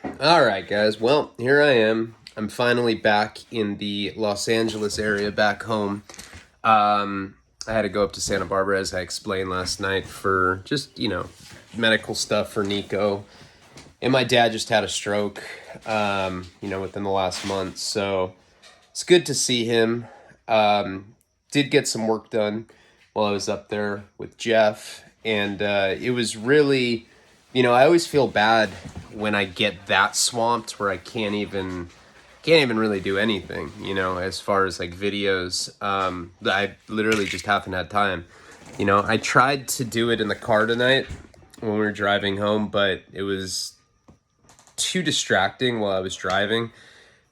All right, guys. Well, here I am. I'm finally back in the Los Angeles area, back home. Um, I had to go up to Santa Barbara, as I explained last night, for just, medical stuff for Nico. And my dad just had a stroke, within the last month. So it's good to see him. Did get some work done while I was up there with Jeff. And it was really, I always feel bad when I get that swamped where I can't even really do anything, as far as like videos. I literally just haven't had time. I tried to do it in the car tonight when we were driving home, but it was too distracting while I was driving.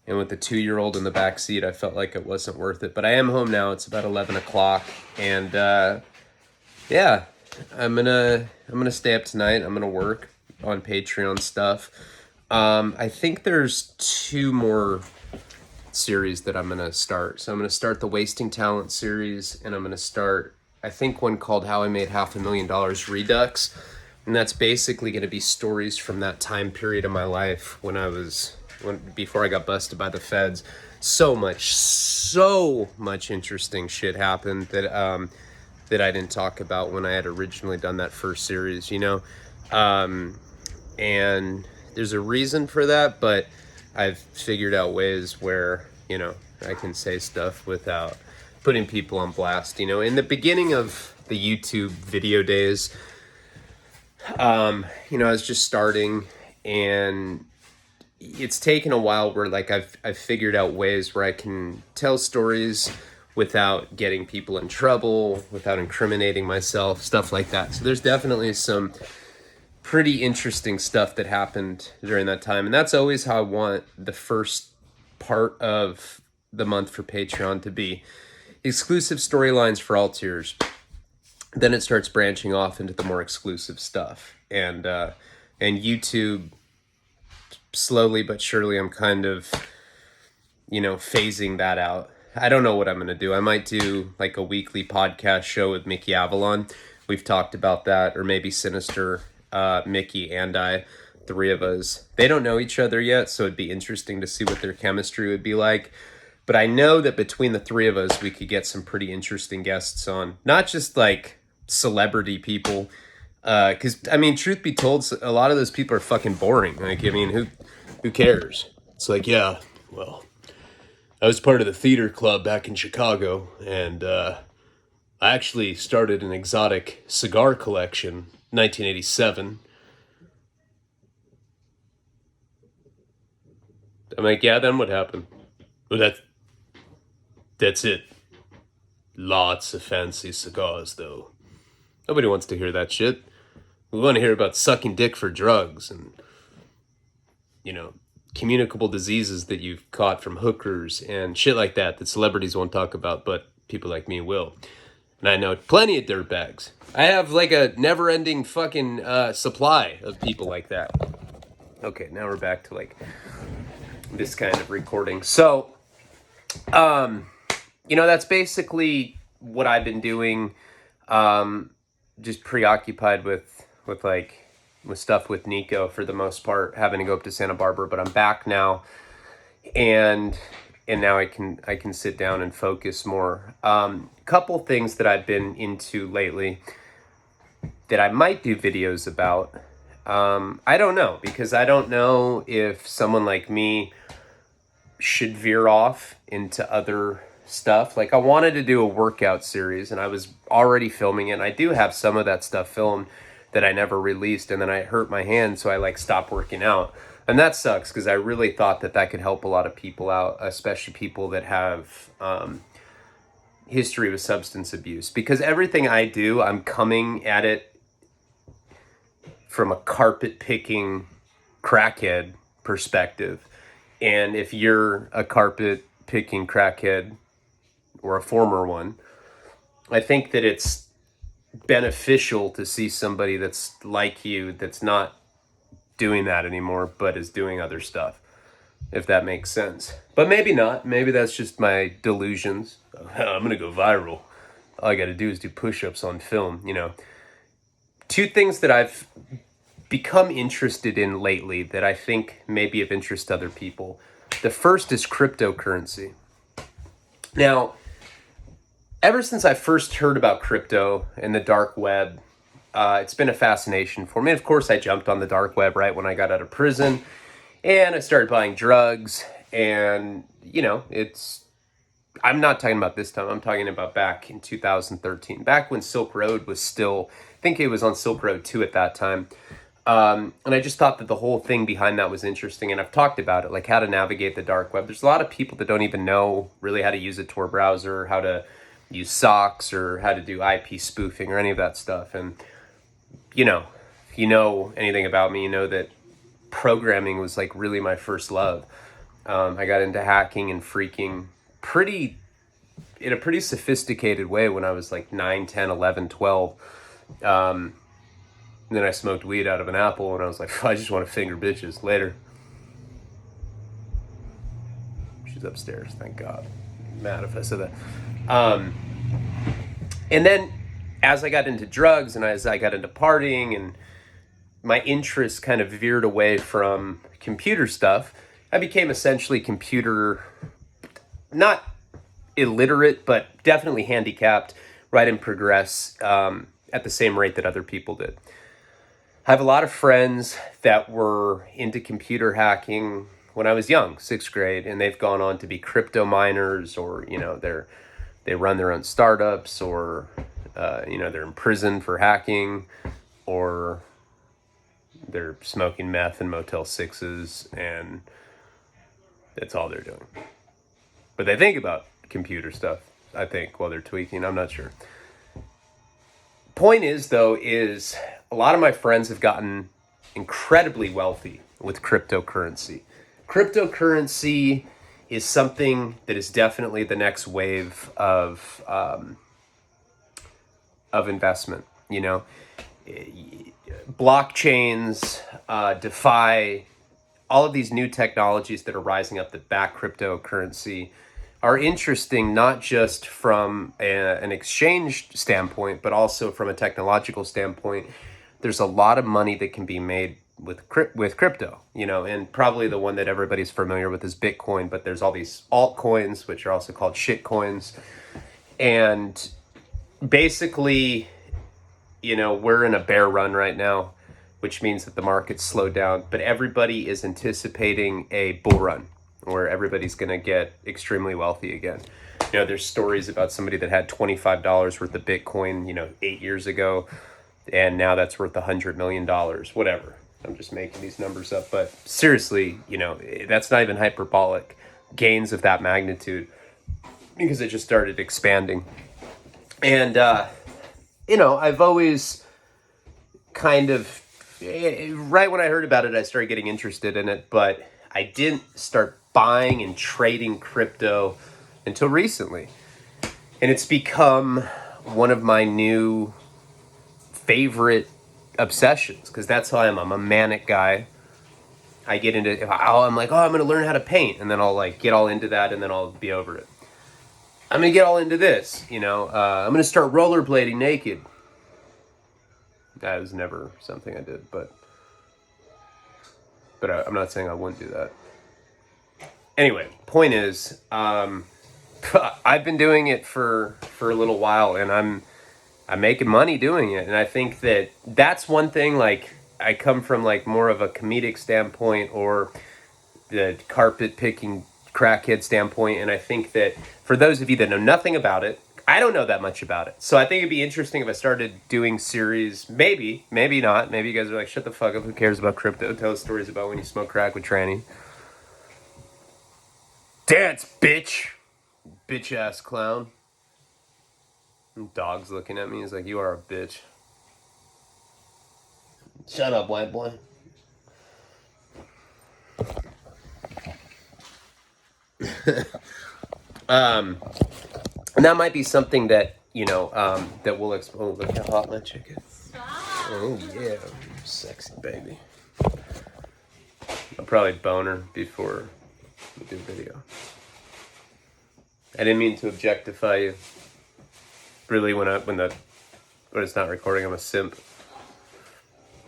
And with the 2-year-old in the back seat, I felt like it wasn't worth it. But I am home now. It's about 11 o'clock. And yeah, I'm gonna stay up tonight. I'm gonna work on Patreon stuff. I think there's 2 more series that I'm gonna start. So I'm gonna start the Wasting Talent series, and I'm gonna start, I think, one called How I Made $500,000 Redux. And that's basically gonna be stories from that time period of my life before I got busted by the feds. So much interesting shit happened that I didn't talk about when I had originally done that first series, and there's a reason for that, but I've figured out ways where, I can say stuff without putting people on blast. In the beginning of the YouTube video days, I was just starting, and it's taken a while where like I've figured out ways where I can tell stories without getting people in trouble, without incriminating myself, stuff like that. So there's definitely some pretty interesting stuff that happened during that time. And that's always how I want the first part of the month for Patreon to be. Exclusive storylines for all tiers. Then it starts branching off into the more exclusive stuff. And YouTube, slowly but surely, I'm kind of, phasing that out. I don't know what I'm going to do. I might do like a weekly podcast show with Mickey Avalon. We've talked about that. Or maybe Sinister, Mickey and I, 3 of us. They don't know each other yet, so it'd be interesting to see what their chemistry would be like. But I know that between the 3 of us, we could get some pretty interesting guests on. Not just like celebrity people. Because, truth be told, a lot of those people are fucking boring. Like, who cares? It's like, yeah, well, I was part of the theater club back in Chicago, and I actually started an exotic cigar collection, 1987. I'm like, yeah, then what happened? Well, that's it. Lots of fancy cigars, though. Nobody wants to hear that shit. We want to hear about sucking dick for drugs and, communicable diseases that you've caught from hookers and shit like that celebrities won't talk about, but people like me will. And I know plenty of dirtbags. I have like a never-ending fucking supply of people like that. Okay, now we're back to like this kind of recording. So, that's basically what I've been doing. Just preoccupied with stuff with Nico for the most part, having to go up to Santa Barbara, but I'm back now, and now I can sit down and focus more. Couple things that I've been into lately that I might do videos about. I don't know, because I don't know if someone like me should veer off into other stuff. Like, I wanted to do a workout series, and I was already filming it, and I do have some of that stuff filmed that I never released, and then I hurt my hand, so I stopped working out. And that sucks, because I really thought that could help a lot of people out, especially people that have history with substance abuse. Because everything I do, I'm coming at it from a carpet picking crackhead perspective. And if you're a carpet picking crackhead or a former one, I think that it's beneficial to see somebody that's like you, that's not doing that anymore, but is doing other stuff, if that makes sense. But maybe not. Maybe that's just my delusions. I'm gonna go viral. All I gotta do is do push-ups on film. 2 things that I've become interested in lately that I think may be of interest to other people. The first is cryptocurrency. Now, ever since I first heard about crypto and the dark web, it's been a fascination for me. Of course, I jumped on the dark web right when I got out of prison, and I started buying drugs. And, I'm not talking about this time. I'm talking about back in 2013, back when Silk Road was still, I think it was on Silk Road 2 at that time. And I just thought that the whole thing behind that was interesting. And I've talked about it, like how to navigate the dark web. There's a lot of people that don't even know really how to use a Tor browser, how to use socks, or how to do IP spoofing or any of that stuff. And, if you know anything about me, you know that programming was like really my first love. I got into hacking and freaking in a pretty sophisticated way when I was like 9, 10, 11, 12. And then I smoked weed out of an apple, and I was like, I just want to finger bitches. Later. She's upstairs, thank God. I'm mad if I said that. And then as I got into drugs and as I got into partying and my interest kind of veered away from computer stuff, I became essentially computer, not illiterate, but definitely handicapped, right, and progress at the same rate that other people did. I have a lot of friends that were into computer hacking when I was young, 6th grade, and they've gone on to be crypto miners, or, they run their own startups, or, they're in prison for hacking, or they're smoking meth in Motel 6s, and that's all they're doing. But they think about computer stuff, I think, while they're tweaking. I'm not sure. Point is, though, is a lot of my friends have gotten incredibly wealthy with cryptocurrency. Cryptocurrency is something that is definitely the next wave of investment. Blockchains, DeFi, all of these new technologies that are rising up that back cryptocurrency are interesting, not just from an exchange standpoint, but also from a technological standpoint. There's a lot of money that can be made with crypto, and probably the one that everybody's familiar with is Bitcoin, but there's all these altcoins, which are also called shit coins. And basically, we're in a bear run right now, which means that the market's slowed down, but everybody is anticipating a bull run where everybody's going to get extremely wealthy again. There's stories about somebody that had $25 worth of Bitcoin, 8 years ago, and now that's worth $100 million, whatever. I'm just making these numbers up, but seriously, that's not even hyperbolic gains of that magnitude, because it just started expanding. And, I've always kind of, right when I heard about it, I started getting interested in it, but I didn't start buying and trading crypto until recently. And it's become one of my new favorite obsessions, because that's how I am. I'm a manic guy. I get into, I'm like, I'm going to learn how to paint, and then I'll like get all into that, and then I'll be over it. I'm going to get all into this, I'm going to start rollerblading naked. That was never something I did, but I'm not saying I wouldn't do that. Anyway, point is, I've been doing it for a little while, and I'm making money doing it. And I think that's one thing, like, I come from like more of a comedic standpoint, or the carpet picking crackhead standpoint. And I think that for those of you that know nothing about it, I don't know that much about it. So I think it'd be interesting if I started doing series, maybe not. Maybe you guys are like, shut the fuck up, who cares about crypto? Tell us stories about when you smoke crack with tranny. Dance, bitch! Bitch ass clown. Dog's looking at me, he's like, you are a bitch. Shut up, white boy. And that might be something that, that we'll explore. Look how hot my chick is. Oh, yeah. Sexy baby. I'll probably bone her before we do the video. I didn't mean to objectify you. Really, when it's not recording, I'm a simp.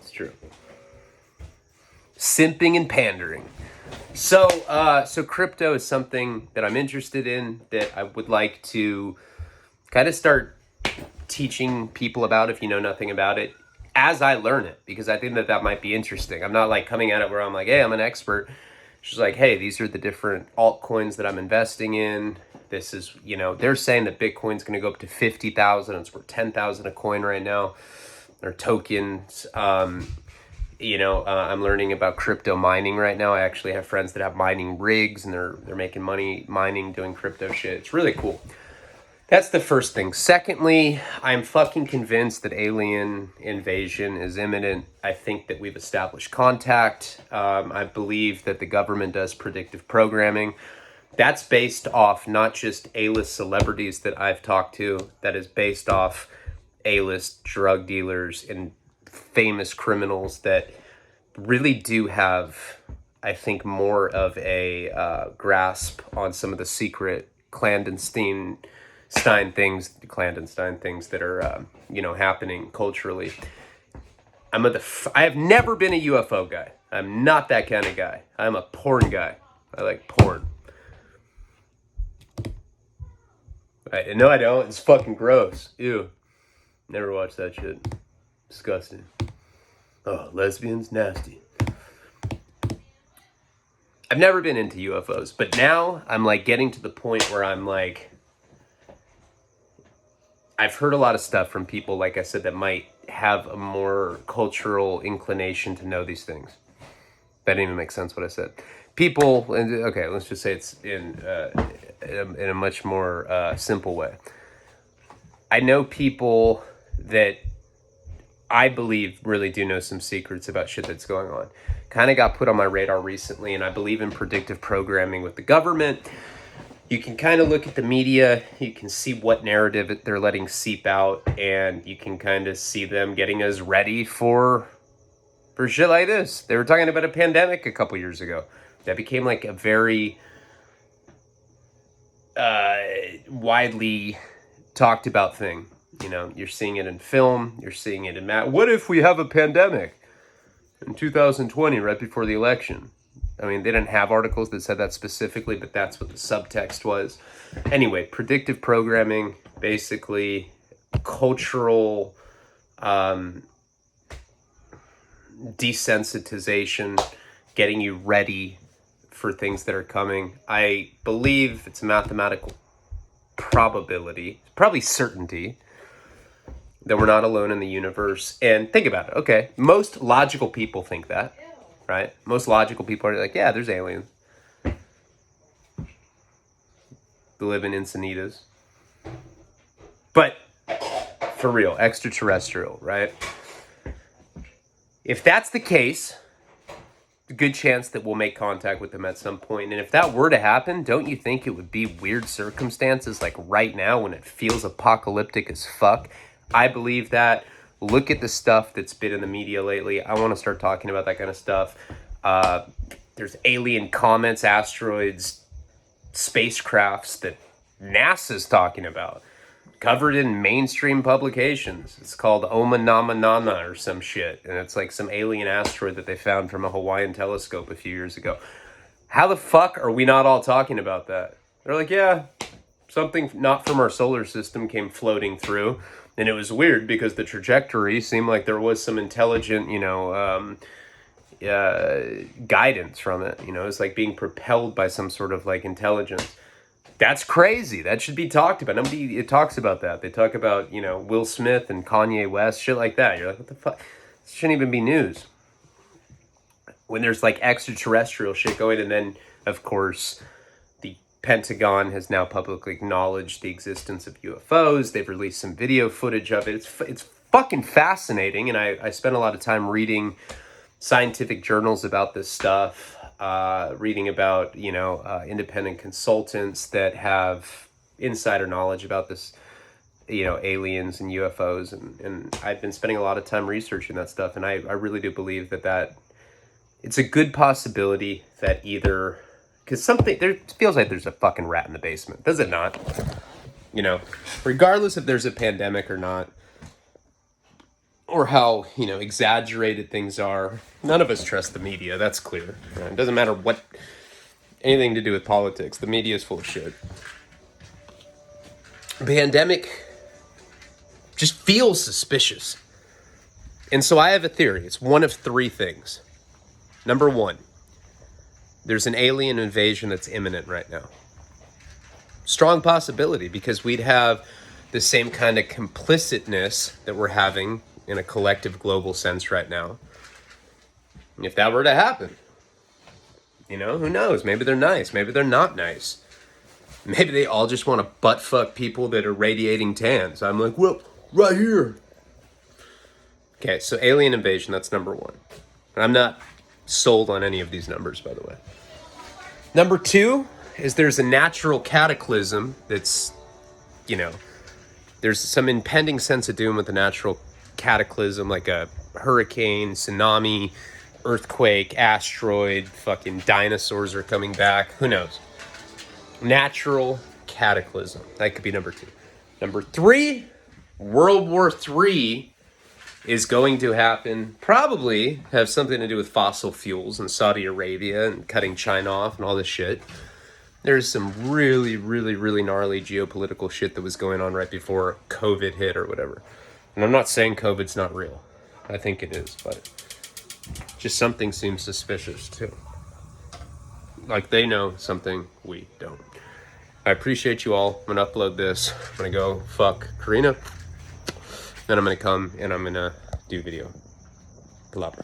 It's true. simping and pandering. So crypto is something that I'm interested in, that I would like to kind of start teaching people about if you know nothing about it as I learn it, because I think that might be interesting. I'm not like coming at it where I'm like, hey, I'm an expert. It's just like, hey, these are the different altcoins that I'm investing in. This is, they're saying that Bitcoin's going to go up to 50,000. It's worth 10,000 a coin right now. Or tokens. I'm learning about crypto mining right now. I actually have friends that have mining rigs, and they're making money mining, doing crypto shit. It's really cool. That's the first thing. Secondly, I'm fucking convinced that alien invasion is imminent. I think that we've established contact. I believe that the government does predictive programming. That's based off not just A-list celebrities that I've talked to. That is based off A-list drug dealers and famous criminals that really do have, I think, more of a grasp on some of the secret clandestine things that are happening culturally. I have never been a UFO guy. I'm not that kind of guy. I'm a porn guy. I like porn. No, I don't. It's fucking gross. Ew. Never watched that shit. Disgusting. Oh, lesbians, nasty. I've never been into UFOs, but now I'm like getting to the point where I'm like, I've heard a lot of stuff from people, like I said, that might have a more cultural inclination to know these things. That didn't even make sense what I said. People, okay, let's just say it's in a much more simple way. I know people that I believe really do know some secrets about shit that's going on. Kind of got put on my radar recently, and I believe in predictive programming with the government. You can kind of look at the media, you can see what narrative they're letting seep out, and you can kind of see them getting us ready for shit like this. They were talking about a pandemic a couple years ago. That became like a very widely talked about thing. You're seeing it in film, you're seeing it in what if we have a pandemic in 2020 right before the election? I mean, they didn't have articles that said that specifically, but that's what the subtext was. Anyway, predictive programming, basically cultural desensitization, getting you ready for things that are coming. I believe it's a mathematical probability, probably certainty, that we're not alone in the universe. And think about it. Okay, most logical people think that, right? Most logical people are like, yeah, there's aliens. They live in Encinitas. But for real, extraterrestrial, right? If that's the case, a good chance that we'll make contact with them at some point. And if that were to happen, don't you think it would be weird circumstances like right now when it feels apocalyptic as fuck? I believe that. Look at the stuff that's been in the media lately. I want to start talking about that kind of stuff. There's alien comets, asteroids, spacecrafts that NASA's talking about, covered in mainstream publications. It's called Oma Nama Nana or some shit. And it's like some alien asteroid that they found from a Hawaiian telescope a few years ago. How the fuck are we not all talking about that? They're like, yeah, something not from our solar system came floating through. And it was weird because the trajectory seemed like there was some intelligent, guidance from it. It was like being propelled by some sort of like intelligence. That's crazy. That should be talked about. Nobody talks about that. They talk about, Will Smith and Kanye West, shit like that. You're like, what the fuck? This shouldn't even be news. When there's like extraterrestrial shit going, and then, of course, the Pentagon has now publicly acknowledged the existence of UFOs. They've released some video footage of it. It's fucking fascinating, and I spent a lot of time reading scientific journals about this stuff. Reading about, independent consultants that have insider knowledge about this, aliens and UFOs. And I've been spending a lot of time researching that stuff. And I really do believe that it's a good possibility that either, because there feels like there's a fucking rat in the basement. Does it not? Regardless if there's a pandemic or not, or how, exaggerated things are. None of us trust the media. That's clear. It doesn't matter what, anything to do with politics. The media is full of shit. Pandemic just feels suspicious. And so I have a theory. It's one of three things. Number one, there's an alien invasion that's imminent right now. Strong possibility, because we'd have the same kind of complicitness that we're having in a collective global sense right now. If that were to happen, who knows? Maybe they're nice. Maybe they're not nice. Maybe they all just want to butt fuck people that are radiating tans. I'm like, well, right here. Okay, so alien invasion, that's number one. And I'm not sold on any of these numbers, by the way. Number two is there's a natural cataclysm that's, there's some impending sense of doom with the natural cataclysm, like a hurricane, tsunami, earthquake, asteroid, fucking dinosaurs are coming back. Who knows? Natural cataclysm. That could be number two. Number three, World War III is going to happen. Probably have something to do with fossil fuels and Saudi Arabia and cutting China off and all this shit. There's some really, really, really gnarly geopolitical shit that was going on right before COVID hit or whatever. And I'm not saying COVID's not real. I think it is, but just something seems suspicious too. Like they know something we don't. I appreciate you all. I'm gonna upload this. I'm gonna go fuck Karina. Then I'm gonna come and I'm gonna do video. Palabra.